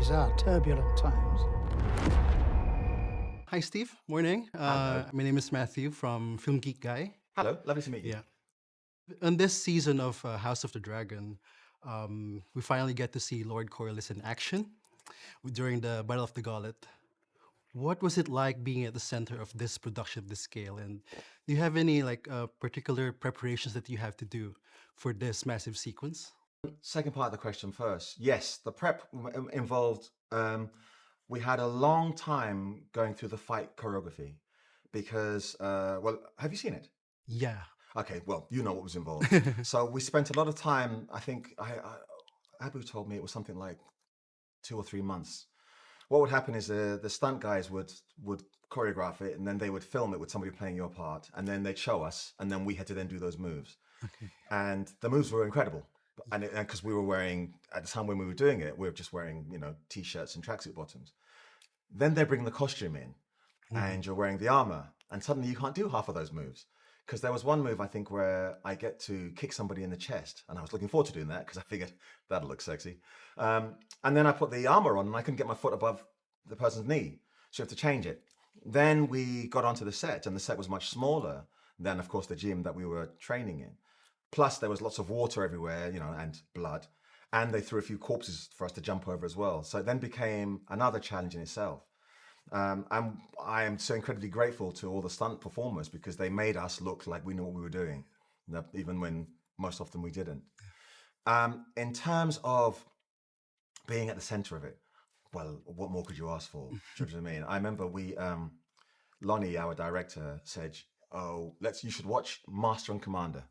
These are turbulent times. Hi, Steve. Morning. Hello. My name is Matthew from Film Geek Guy. Hello, lovely to meet you. Yeah. On this season of House of the Dragon, we finally get to see Lord Corlys in action during the Battle of the Gullet. What was it like being at the center of this production of this scale? And do you have any particular preparations that you have to do for this massive sequence? Second part of the question first. Yes, the prep involved, we had a long time going through the fight choreography because, well, have you seen it? Yeah. Okay, well, you know what was involved. So we spent a lot of time, I think, Abu told me it was something like 2 or 3 months. What would happen is the stunt guys would choreograph it, and then they would film it with somebody playing your part, and then they'd show us, and then we had to then do those moves. Okay. And the moves were incredible. And because we were wearing, at the time when we were doing it, we were just wearing, t-shirts and tracksuit bottoms. Then they bring the costume in, and you're wearing the armor, and suddenly you can't do half of those moves. Because there was one move, I think, where I get to kick somebody in the chest, and I was looking forward to doing that because I figured that'll look sexy. And then I put the armor on, and I couldn't get my foot above the person's knee, so you have to change it. Then we got onto the set, and the set was much smaller than, of course, the gym that we were training in. Plus, there was lots of water everywhere, and blood. And they threw a few corpses for us to jump over as well. So it then became another challenge in itself. And I am so incredibly grateful to all the stunt performers because they made us look like we knew what we were doing, even when most often we didn't. In terms of being at the center of it, well, what more could you ask for? Do you know what I mean? I remember Lonnie, our director, said, "Oh, you should watch Master and Commander."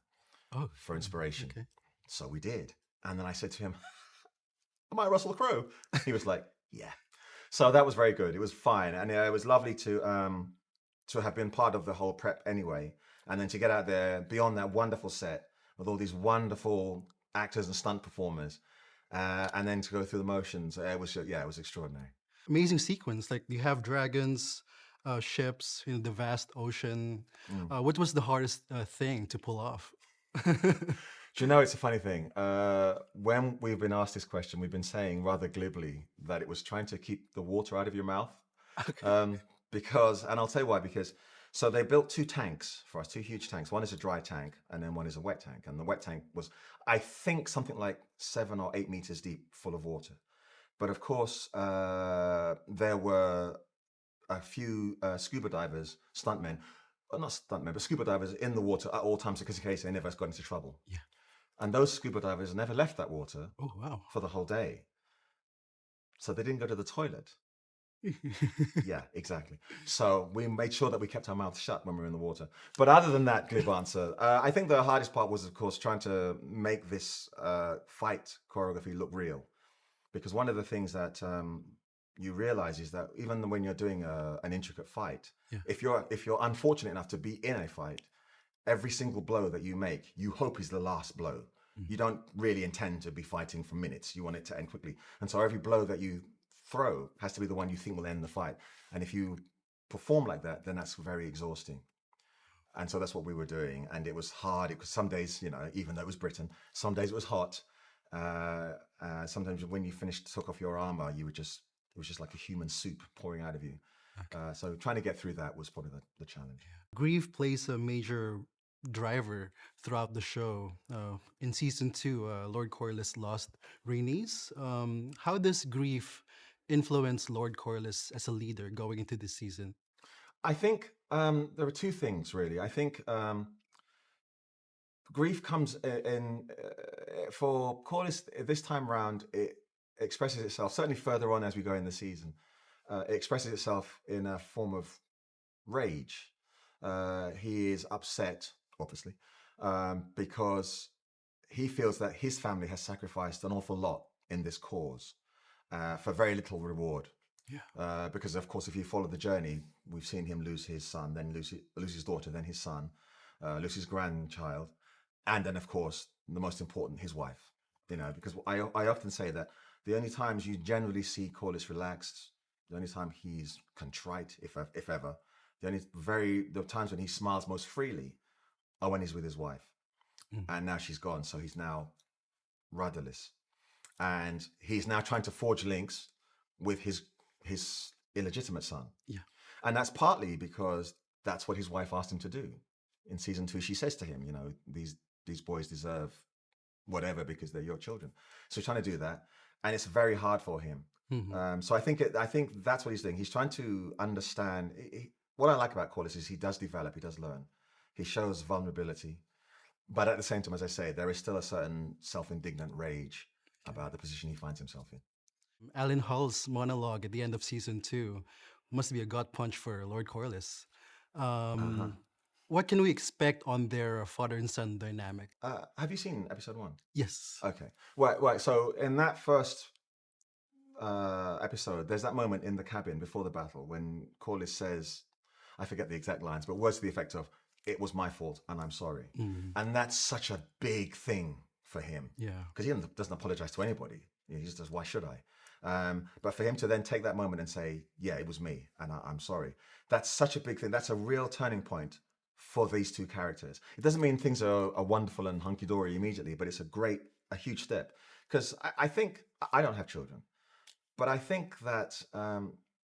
Oh, for inspiration. Okay. So we did. And then I said to him, "Am I Russell Crowe?" He was like, "Yeah." So that was very good. It was fine. And it was lovely to have been part of the whole prep anyway. And then to get out there beyond that wonderful set with all these wonderful actors and stunt performers. And then to go through the motions. It was extraordinary. Amazing sequence. Like you have dragons, ships, the vast ocean. What was the hardest thing to pull off? Do you know, it's a funny thing. When we've been asked this question, we've been saying rather glibly that it was trying to keep the water out of your mouth. Okay. And I'll tell you why, so they built 2 tanks for us, 2 huge tanks. One is a dry tank and then one is a wet tank. And the wet tank was, I think, something like 7 or 8 meters deep, full of water. But of course, there were a few scuba divers, stuntmen, not stuntmen, but scuba divers in the water at all times because in case they never got into trouble. Yeah. And those scuba divers never left that water Oh, wow. for the whole day. So they didn't go to the toilet. Yeah, exactly. So we made sure that we kept our mouths shut when we were in the water. But other than that, glib answer, I think the hardest part was, of course, trying to make this fight choreography look real. Because one of the things that you realize is that even when you're doing an intricate fight, Yeah. if you're unfortunate enough to be in a fight, every single blow that you make, you hope is the last blow. You don't really intend to be fighting for minutes. You want it to end quickly. And so every blow that you throw has to be the one you think will end the fight. And if you perform like that, then that's very exhausting. And so that's what we were doing. And it was hard. It was some days, even though it was Britain, some days it was hot. Sometimes when you took off your armor, it was just like a human soup pouring out of you. Okay. So trying to get through that was probably the challenge. Grief plays a major driver throughout the show. In season 2, Lord Corlys lost Rhaenys. How does grief influence Lord Corlys as a leader going into this season? I think there are 2 things, really. I think grief comes in for Corlys this time round. It expresses itself certainly further on as we go in the season. It expresses itself in a form of rage. He is upset, obviously, because he feels that his family has sacrificed an awful lot in this cause for very little reward. Yeah. Because, of course, if you follow the journey, we've seen him lose his son, then lose his daughter, then his son, lose his grandchild, and then, of course, the most important, his wife. Because I often say that the only times you generally see Corlys relaxed, the only time he's contrite, if ever, the times when he smiles most freely are when he's with his wife. And now she's gone, so he's now rudderless. And he's now trying to forge links with his illegitimate son. Yeah. And that's partly because that's what his wife asked him to do. In season 2, she says to him, these boys deserve whatever because they're your children. So he's trying to do that, and it's very hard for him. So I think that's what he's doing. He's trying to understand. What I like about Corlys is he does develop, he does learn, he shows vulnerability, but at the same time, as I say, there is still a certain self-indignant rage about the position he finds himself in. Alyn Hull's monologue at the end of season 2 must be a gut punch for Lord Corlys. What can we expect on their father and son dynamic? Have you seen episode 1? Yes. Okay. Right. So in that first episode, there's that moment in the cabin before the battle when Corlys says, I forget the exact lines, but words to the effect of, "It was my fault and I'm sorry." And that's such a big thing for him. Yeah. Because he doesn't apologize to anybody. He just does, why should I? But for him to then take that moment and say, yeah, it was me and I'm sorry. That's such a big thing. That's a real turning point for these two characters. It doesn't mean things are wonderful and hunky-dory immediately, but it's a huge step. Because I think, I don't have children, but I think that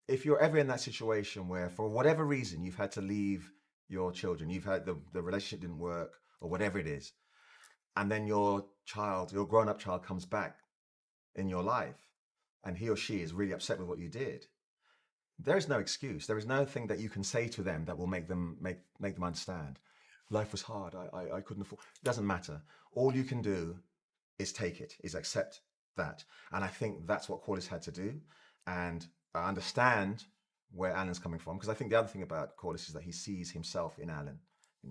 if you're ever in that situation where for whatever reason you've had to leave your children, you've had the relationship didn't work or whatever it is, and then your grown-up child comes back in your life and he or she is really upset with what you did, there is no excuse. There is nothing that you can say to them that will make them understand. Life was hard. I couldn't afford. It doesn't matter. All you can do is take it, is accept that. And I think that's what Corlys had to do. And I understand where Alyn's coming from, because I think the other thing about Corlys is that he sees himself in Alyn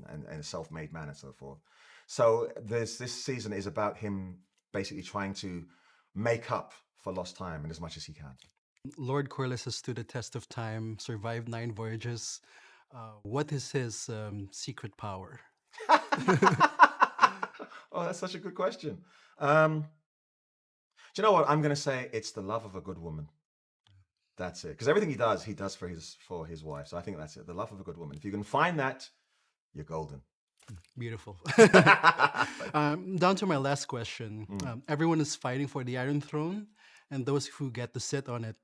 and a self-made man and so forth. So this season is about him basically trying to make up for lost time in as much as he can. Lord Corlys has stood the test of time, survived 9 voyages. What is his secret power? Oh, that's such a good question. Do you know what? I'm going to say it's the love of a good woman. That's it. Because everything he does for his wife. So I think that's it. The love of a good woman. If you can find that, you're golden. Beautiful. Down to my last question. Everyone is fighting for the Iron Throne, and those who get to sit on it,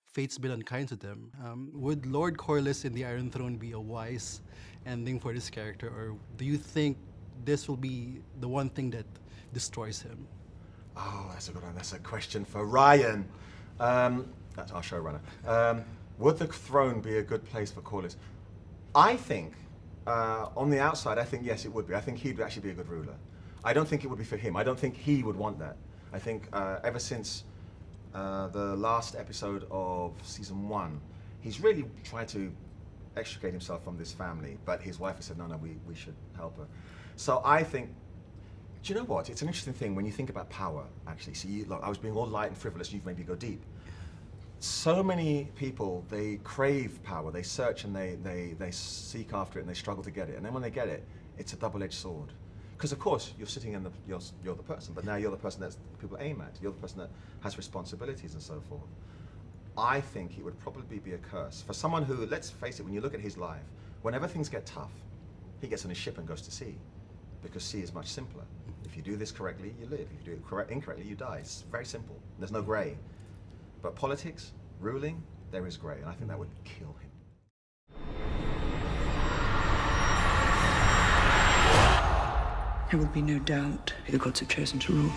fate's been unkind to them. Would Lord Corlys in the Iron Throne be a wise ending for this character, or do you think this will be the one thing that destroys him? Oh, that's a good one. That's a question for Ryan. That's our showrunner. Would the throne be a good place for Corlys? I think, on the outside, I think yes, it would be. I think he'd actually be a good ruler. I don't think it would be for him. I don't think he would want that. I think ever since the last episode of season 1, he's really tried to extricate himself from this family, but his wife has said, no, we should help her. So I think, do you know what? It's an interesting thing when you think about power, actually. See, look, I was being all light and frivolous, you've made me go deep. So many people, they crave power, they search and they seek after it and they struggle to get it. And then when they get it, it's a double-edged sword. Because of course, you're sitting in you're the person, but now you're the person that people aim at. You're the person that has responsibilities and so forth. I think it would probably be a curse for someone who, let's face it, when you look at his life, whenever things get tough, he gets on his ship and goes to sea, because sea is much simpler. If you do this correctly, you live. If you do it incorrectly, you die. It's very simple. There's no grey. But politics, ruling, there is grey, and I think that would kill him. There will be no doubt who the gods have chosen to rule.